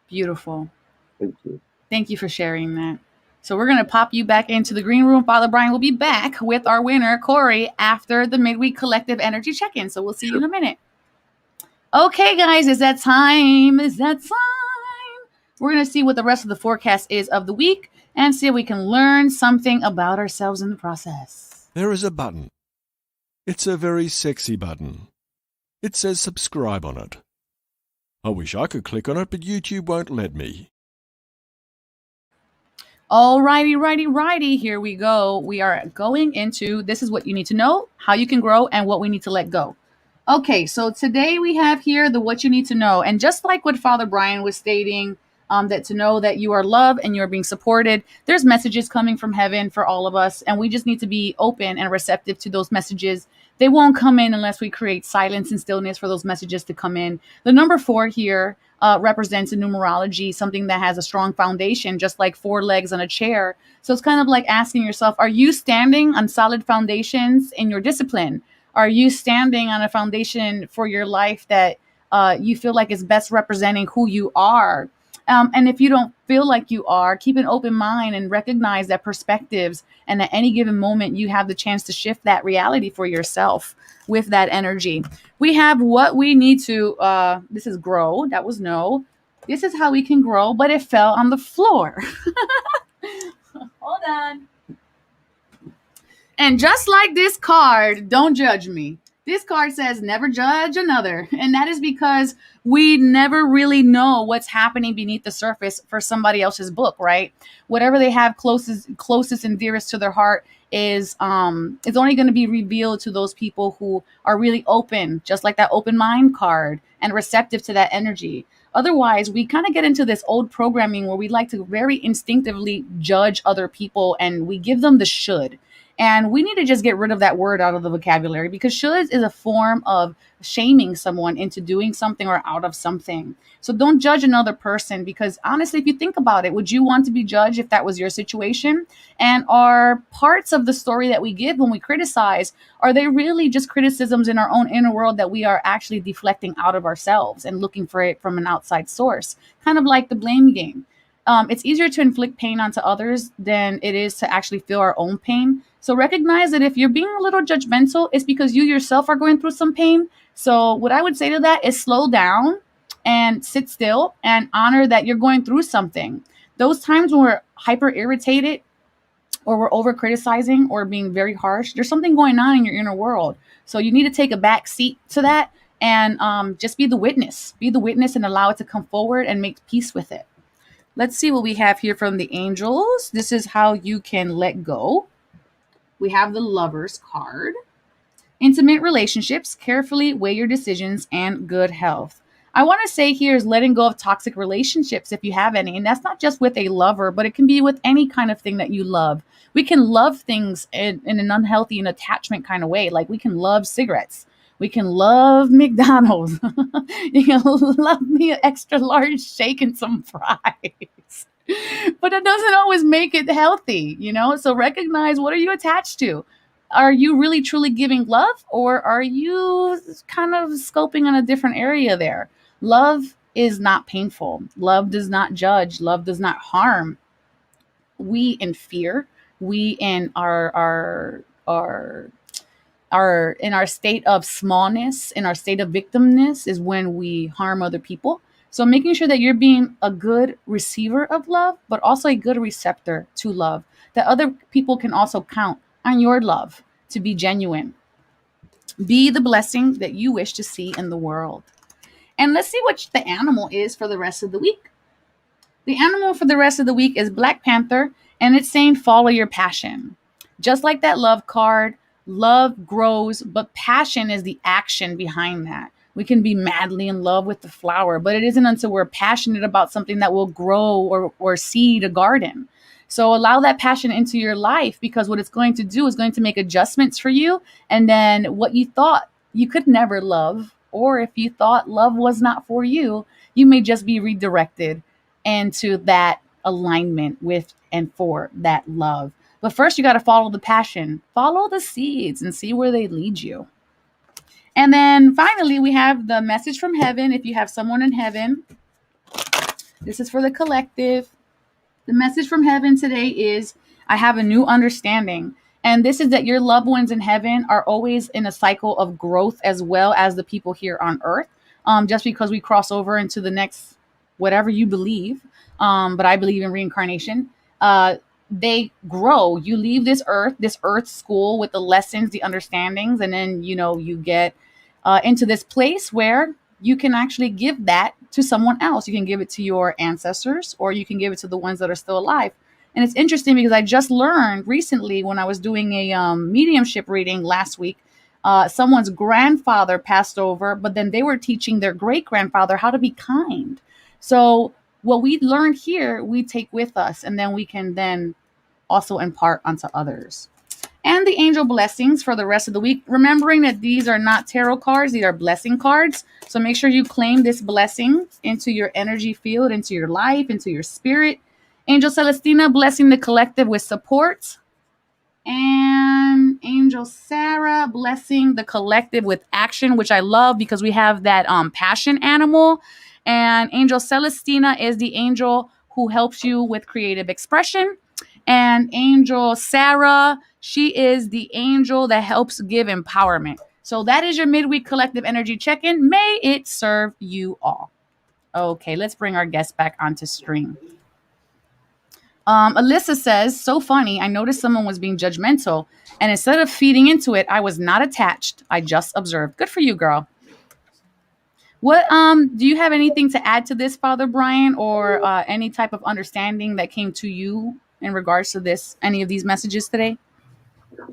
Beautiful. Thank you. Thank you for sharing that. So we're going to pop you back into the green room. Father Brian will be back with our winner, Corey, after the midweek collective energy check-in. So we'll see you in a minute. Okay, guys, is that time? We're going to see what the rest of the forecast is of the week and see if we can learn something about ourselves in the process. There is a button. It's a very sexy button. It says subscribe on it. I wish I could click on it, but YouTube won't let me. Alrighty. Here we go. We are going into, this is what you need to know, how you can grow, and what we need to let go. Okay, so today we have here the what you need to know. And just like what Father Brian was stating, that to know that you are loved and you're being supported. There's messages coming from heaven for all of us, and we just need to be open and receptive to those messages. They won't come in unless we create silence and stillness for those messages to come in. The number 4 here represents in numerology something that has a strong foundation, just like 4 legs on a chair. So it's kind of like asking yourself, are you standing on solid foundations in your discipline? Are you standing on a foundation for your life that you feel like is best representing who you are? And if you don't feel like you are, keep an open mind and recognize that perspectives, and at any given moment, you have the chance to shift that reality for yourself with that energy. We have what we need to, this is grow. That was no. This is how we can grow, but it fell on the floor. Hold on. And just like this card, don't judge me. This card says never judge another. And that is because we never really know what's happening beneath the surface for somebody else's book, right? Whatever they have closest and dearest to their heart is only going to be revealed to those people who are really open, just like that open mind card, and receptive to that energy. Otherwise, we kind of get into this old programming where we like to very instinctively judge other people, and we give them the should. And we need to just get rid of that word out of the vocabulary, because shoulds is a form of shaming someone into doing something or out of something. So don't judge another person, because honestly, if you think about it, would you want to be judged if that was your situation? And are parts of the story that we give when we criticize, are they really just criticisms in our own inner world that we are actually deflecting out of ourselves and looking for it from an outside source? Kind of like the blame game. It's easier to inflict pain onto others than it is to actually feel our own pain. So recognize that if you're being a little judgmental, it's because you yourself are going through some pain. So what I would say to that is slow down and sit still and honor that you're going through something. Those times when we're hyper irritated or we're over criticizing or being very harsh, there's something going on in your inner world. So you need to take a back seat to that and just be the witness. Be the witness and allow it to come forward and make peace with it. Let's see what we have here from the angels. This is how you can let go. We have the Lovers card. Intimate relationships, carefully weigh your decisions, and good health. I want to say here is letting go of toxic relationships if you have any. And that's not just with a lover, but it can be with any kind of thing that you love. We can love things in an unhealthy and attachment kind of way. Like we can love cigarettes. We can love McDonald's. You can love me an extra large shake and some fries. But it doesn't always make it healthy, you know? So recognize, what are you attached to? Are you really truly giving love, or are you kind of scoping on a different area there? Love is not painful. Love does not judge. Love does not harm. We in fear, we in our in our state of smallness, in our state of victimness, is when we harm other people. So making sure that you're being a good receiver of love, but also a good receptor to love, that other people can also count on your love to be genuine. Be the blessing that you wish to see in the world. And let's see what the animal is for the rest of the week. The animal for the rest of the week is Black Panther, and it's saying follow your passion. Just like that love card, love grows, but passion is the action behind that. We can be madly in love with the flower, but it isn't until we're passionate about something that will grow or seed a garden. So allow that passion into your life, because what it's going to do is going to make adjustments for you. And then what you thought you could never love, or if you thought love was not for you, you may just be redirected into that alignment with and for that love. But first, you got to follow the passion, follow the seeds, and see where they lead you. And then finally, we have the message from heaven. If you have someone in heaven, this is for the collective. The message from heaven today is, I have a new understanding. And this is that your loved ones in heaven are always in a cycle of growth, as well as the people here on earth. Just because we cross over into the next, whatever you believe, but I believe in reincarnation, they grow. You leave this earth school with the lessons, the understandings, and then, you get into this place where you can actually give that to someone else. You can give it to your ancestors, or you can give it to the ones that are still alive. And it's interesting because I just learned recently, when I was doing a mediumship reading last week, someone's grandfather passed over, but then they were teaching their great grandfather how to be kind. So what we learned here, we take with us, and then we can then also impart onto others. And the angel blessings for the rest of the week, remembering that these are not tarot cards, these are blessing cards. So make sure you claim this blessing into your energy field, into your life, into your spirit. Angel Celestina blessing the collective with support. And Angel Sarah blessing the collective with action, which I love because we have that passion animal. And Angel Celestina is the angel who helps you with creative expression. And Angel Sarah, she is the angel that helps give empowerment. So that is your midweek collective energy check-in. May it serve you all. Okay, let's bring our guest back onto stream. Alyssa says, so funny. I noticed someone was being judgmental, and instead of feeding into it, I was not attached. I just observed. Good for you, girl. What do you have anything to add to this, Father Brian, or any type of understanding that came to you in regards to this, any of these messages today?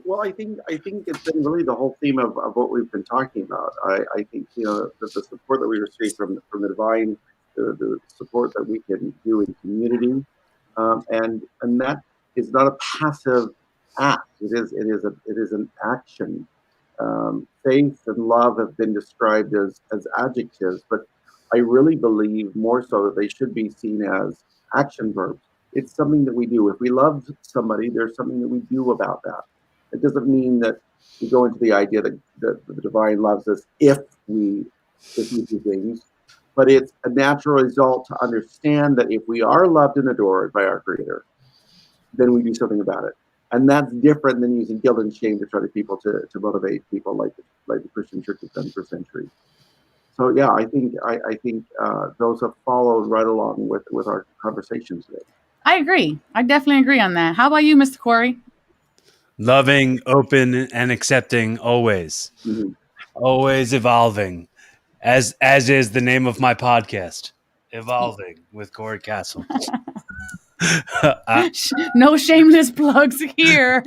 Well, I think it's been really the whole theme of what we've been talking about. I think that the support that we receive from the divine, the support that we can do in community. And that is not a passive act. It is an action. Faith and love have been described as adjectives, but I really believe more so that they should be seen as action verbs. It's something that we do. If we love somebody, there's something that we do about that. It doesn't mean that we go into the idea that the divine loves us if we do things. But it's a natural result to understand that if we are loved and adored by our Creator, then we do something about it. And that's different than using guilt and shame to try to motivate people like the Christian Church has done for centuries. So yeah, I think those have followed right along with our conversations today. I agree. I definitely agree on that. How about you, Mr. Corey? Loving, open, and accepting always. Mm-hmm. Always evolving. As is the name of my podcast, Evolving with Corey Castle. No shameless plugs here.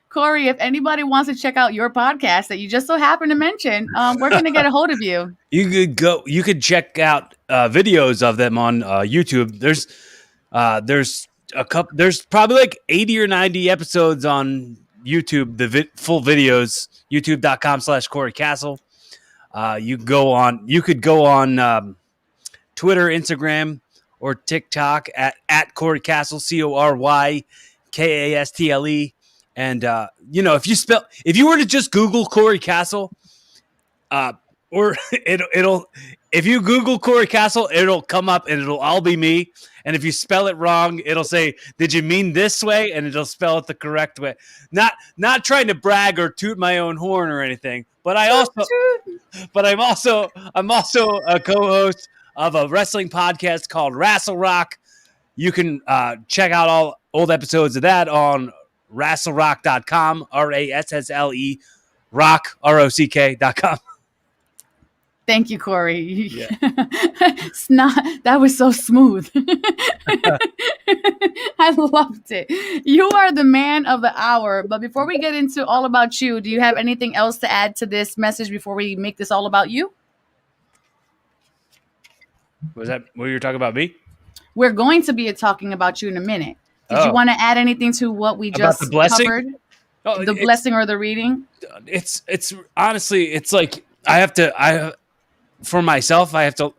Corey, if anybody wants to check out your podcast that you just so happen to mention, where can they get a hold of you? You could check out videos of them on YouTube. There's probably like 80 or 90 episodes on YouTube, the full videos, youtube.com/Corey Castle. You could go on Twitter, Instagram, or TikTok at Corey Castle, CORYKASTLE. And if you were to just Google Corey Castle, or if you Google Corey Castle, it'll come up and it'll all be me. And if you spell it wrong, it'll say, "Did you mean this way?" And it'll spell it the correct way. Not trying to brag or toot my own horn or anything, but I'm also a co-host of a wrestling podcast called Wrestle Rock. You can check out all old episodes of that on wrestlerock.com, RASSLE rock ROCK.com. Thank you, Corey. Yeah. That was so smooth. I loved it. You are the man of the hour. But before we get into all about you, do you have anything else to add to this message before we make this all about you? Was that what you were talking about, me? We're going to be talking about you in a minute. Did you want to add anything to what we just the blessing? covered? The blessing or the reading? It's honestly, it's like for myself, I have to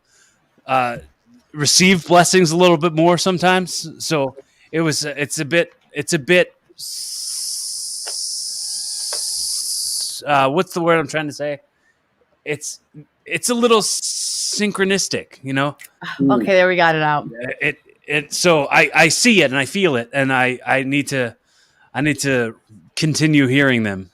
receive blessings a little bit more sometimes. So it's a bit what's the word I'm trying to say? It's a little synchronistic, you know? Okay, there we got it out. So I see it and I feel it, and I need to continue hearing them.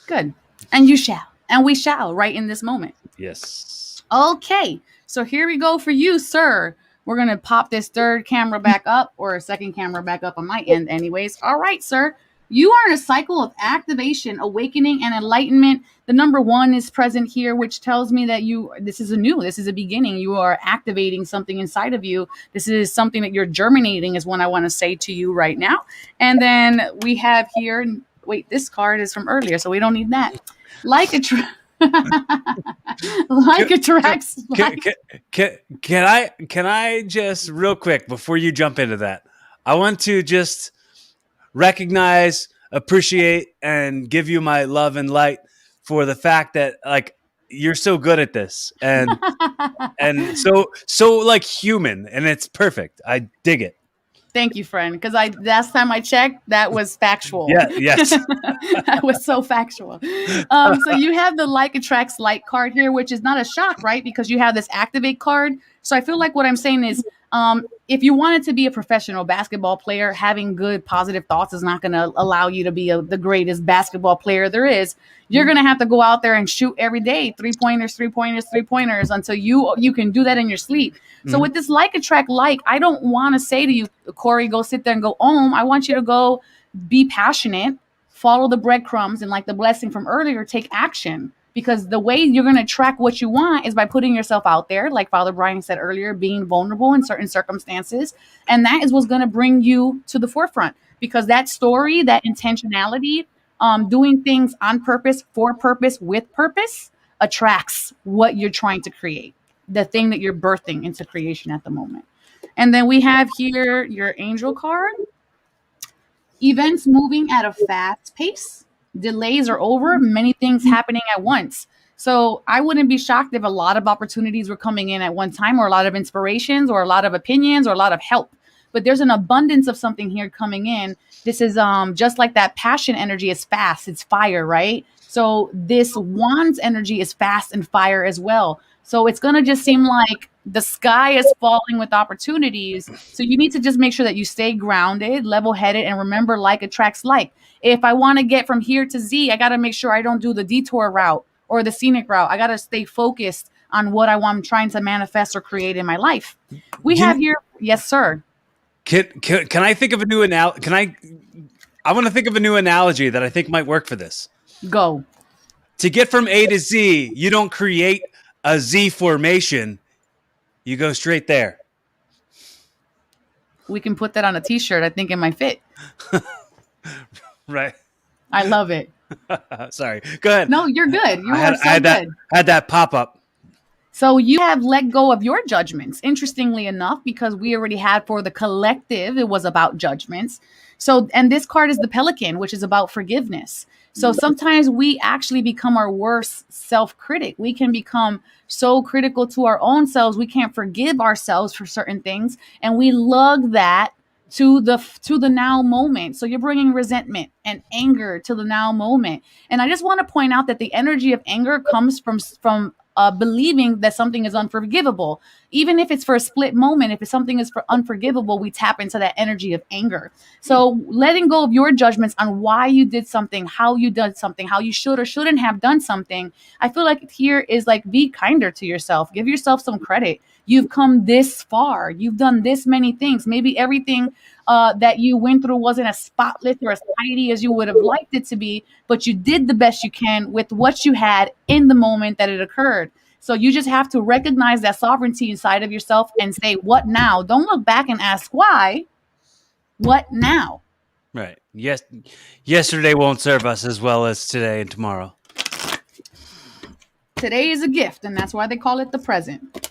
Good. And you shall. And we shall right in this moment. Yes. Okay. So here we go for you, sir. We're going to pop this third camera back up, or a second camera back up on my end anyways. All right, sir. You are in a cycle of activation, awakening, and enlightenment. The number 1 is present here, which tells me that this is a beginning. You are activating something inside of you. This is something that you're germinating is what I want to say to you right now. And then we have here, wait, this card is from earlier, so we don't need that. Like a Like attracts like. Can I just real quick before you jump into that? I want to just recognize, appreciate, and give you my love and light for the fact that like you're so good at this and so like human, and it's perfect. I dig it. Thank you, friend. Because last time I checked, that was factual. Yeah, yes. That was so factual. So you have the like attracts like card here, which is not a shock, right? Because you have this activate card. So I feel like what I'm saying is, if you wanted to be a professional basketball player, having good positive thoughts is not going to allow you to be the greatest basketball player there is. You're going to have to go out there and shoot every day, 3-pointers, 3-pointers, 3-pointers until you can do that in your sleep. So with this like attract like, I don't want to say to you, Corey, go sit there and go I want you to go be passionate, follow the breadcrumbs, and like the blessing from earlier, take action. Because the way you're going to track what you want is by putting yourself out there, like Father Brian said earlier, being vulnerable in certain circumstances. And that is what's going to bring you to the forefront. Because that story, that intentionality, doing things on purpose, for purpose, with purpose, attracts what you're trying to create, the thing that you're birthing into creation at the moment. And then we have here your angel card. Events moving at a fast pace. Delays are over, many things happening at once. So I wouldn't be shocked if a lot of opportunities were coming in at one time, or a lot of inspirations, or a lot of opinions, or a lot of help. But there's an abundance of something here coming in. This is just like that passion energy is fast. It's fire, right? So this wand's energy is fast and fire as well. So it's going to just seem like the sky is falling with opportunities. So you need to just make sure that you stay grounded, level-headed, and remember like attracts like. If I want to get from here to Z, I got to make sure I don't do the detour route or the scenic route. I got to stay focused on what I'm trying to manifest or create in my life. We have here, yes, sir. Can I think of a new analogy? I want to think of a new analogy that I think might work for this. Go. To get from A to Z, you don't create a Z formation. You go straight there. We can put that on a t-shirt. I think it might fit. Right. I love it. Sorry. Go ahead. No, you're good. You I are so good. I had that pop up. So you have let go of your judgments, interestingly enough, because we already had for the collective, it was about judgments. So, and this card is the Pelican, which is about forgiveness. So sometimes we actually become our worst self-critic. We can become so critical to our own selves. We can't forgive ourselves for certain things. And we lug that to the now moment. So you're bringing resentment and anger to the now moment. And I just want to point out that the energy of anger comes from believing that something is unforgivable. Even if it's for a split moment, if something is unforgivable, we tap into that energy of anger. So letting go of your judgments on why you did something, how you did something, how you should or shouldn't have done something. I feel like here is like, be kinder to yourself. Give yourself some credit. You've come this far. You've done this many things. Maybe everything that you went through wasn't as spotless or as tidy as you would have liked it to be, but you did the best you can with what you had in the moment that it occurred. So you just have to recognize that sovereignty inside of yourself and say, what now? Don't look back and ask why. What now? Right. Yes. Yesterday won't serve us as well as today and tomorrow. Today is a gift, and that's why they call it the present.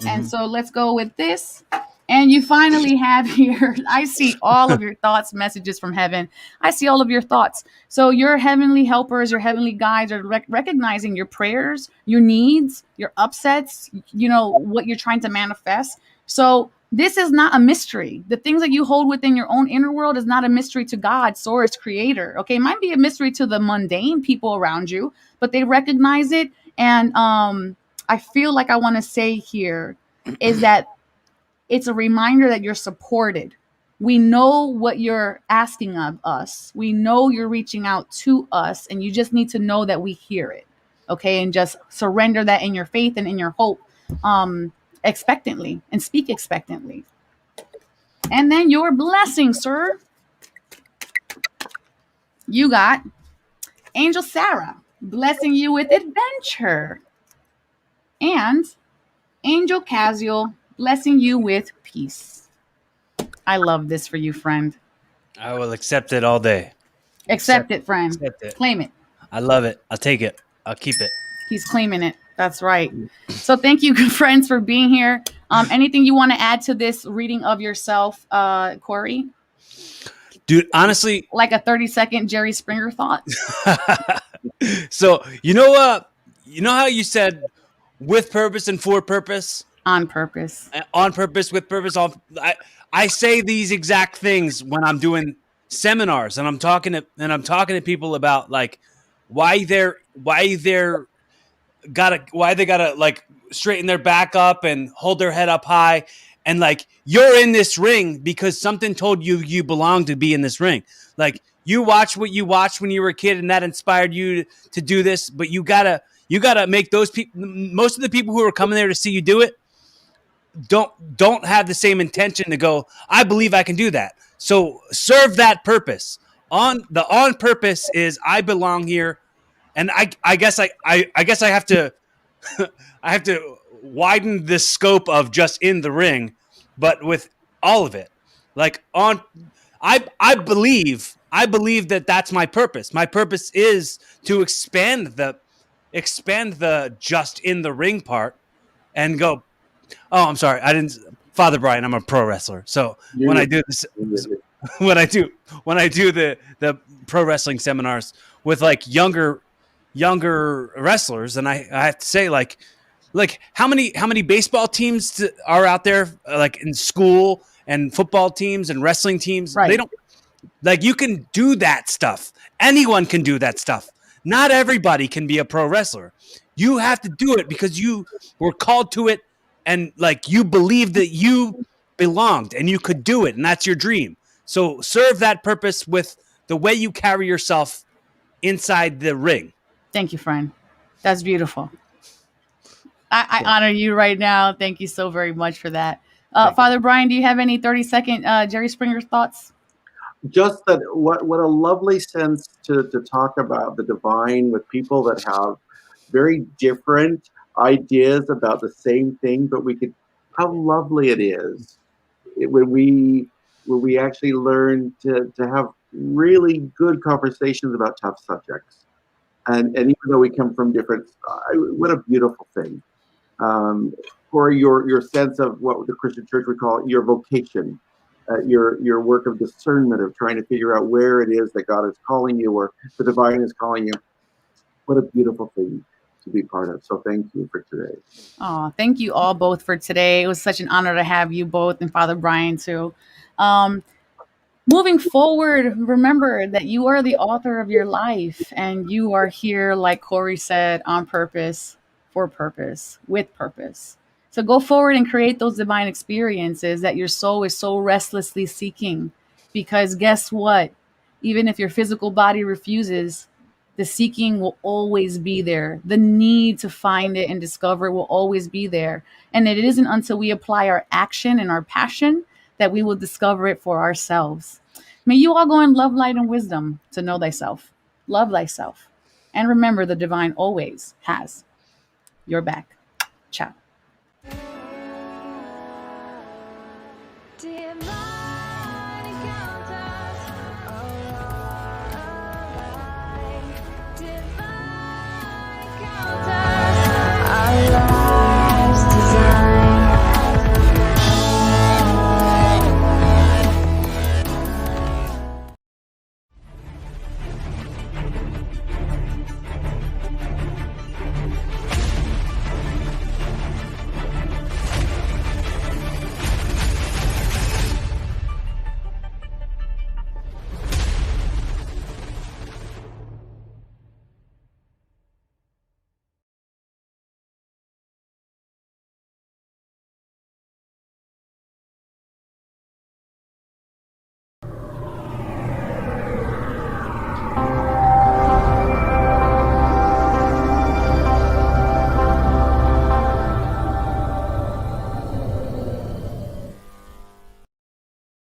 And so let's go with this. And you finally have here, I see all of your thoughts, messages from heaven. I see all of your thoughts. So your heavenly helpers, your heavenly guides are recognizing your prayers, your needs, your upsets, you know, what you're trying to manifest. So this is not a mystery. The things that you hold within your own inner world is not a mystery to God, source, creator. Okay, it might be a mystery to the mundane people around you, but they recognize it. And I feel like I want to say here is that it's a reminder that you're supported. We know what you're asking of us. We know you're reaching out to us, and you just need to know that we hear it. Okay, and just surrender that in your faith and in your hope, expectantly, and speak expectantly. And then your blessing, sir. You got Angel Sarah blessing you with adventure, and Angel Casual blessing you with peace. I love this for you, friend. I will accept it all day. Accept it, friend. Accept it. Claim it. I love it. I'll take it. I'll keep it. He's claiming it. That's right. So thank you, friends, for being here. Anything you want to add to this reading of yourself, Corey? Dude, honestly, Like a 30-second Jerry Springer thought? so you know how you said with purpose and for purpose? On purpose. On purpose, with purpose. I say these exact things when I'm doing seminars and I'm talking to people about like why they gotta like straighten their back up and hold their head up high, and like you're in this ring because something told you belong to be in this ring. Like you watch what you watched when you were a kid and that inspired you to do this, but you gotta make those people, most of the people who are coming there to see you do it don't have the same intention to go, I believe I can do that. So serve that purpose. On purpose is I belong here. And I guess I have to I have to widen the scope of just in the ring, but with all of it. Like I believe that that's my purpose. My purpose is to expand the just in the ring part and go, oh, I'm sorry. Father Brian, I'm a pro wrestler. So when I do this, when I do the pro wrestling seminars with like younger wrestlers, and I have to say like how many baseball teams are out there like in school, and football teams and wrestling teams? Right. They don't, like, you can do that stuff. Anyone can do that stuff. Not everybody can be a pro wrestler. You have to do it because you were called to it, and like you believed that you belonged and you could do it, and that's your dream. So serve that purpose with the way you carry yourself inside the ring. Thank you, friend. That's beautiful. I honor you right now. Thank you so very much for that. Father Brian, do you have any 30-second Jerry Springer thoughts? Just that what a lovely sense to talk about the divine with people that have very different ideas about the same thing, but how lovely it is when we actually learn to have really good conversations about tough subjects. And even though we come from different, what a beautiful thing. For your sense of what the Christian church would call your vocation, your work of discernment of trying to figure out where it is that God is calling you or the divine is calling you. What a beautiful thing to be part of. So thank you for today. Oh, thank you all both for today. It was such an honor to have you both, and Father Brian too. Moving forward, remember that you are the author of your life, and you are here, like Corey said, on purpose, for purpose, with purpose. So go forward and create those divine experiences that your soul is so restlessly seeking. Because guess what? Even if your physical body refuses, the seeking will always be there. The need to find it and discover it will always be there. And it isn't until we apply our action and our passion that we will discover it for ourselves. May you all go in love, light, and wisdom to know thyself. Love thyself. And remember, the divine always has your back. Ciao. Dear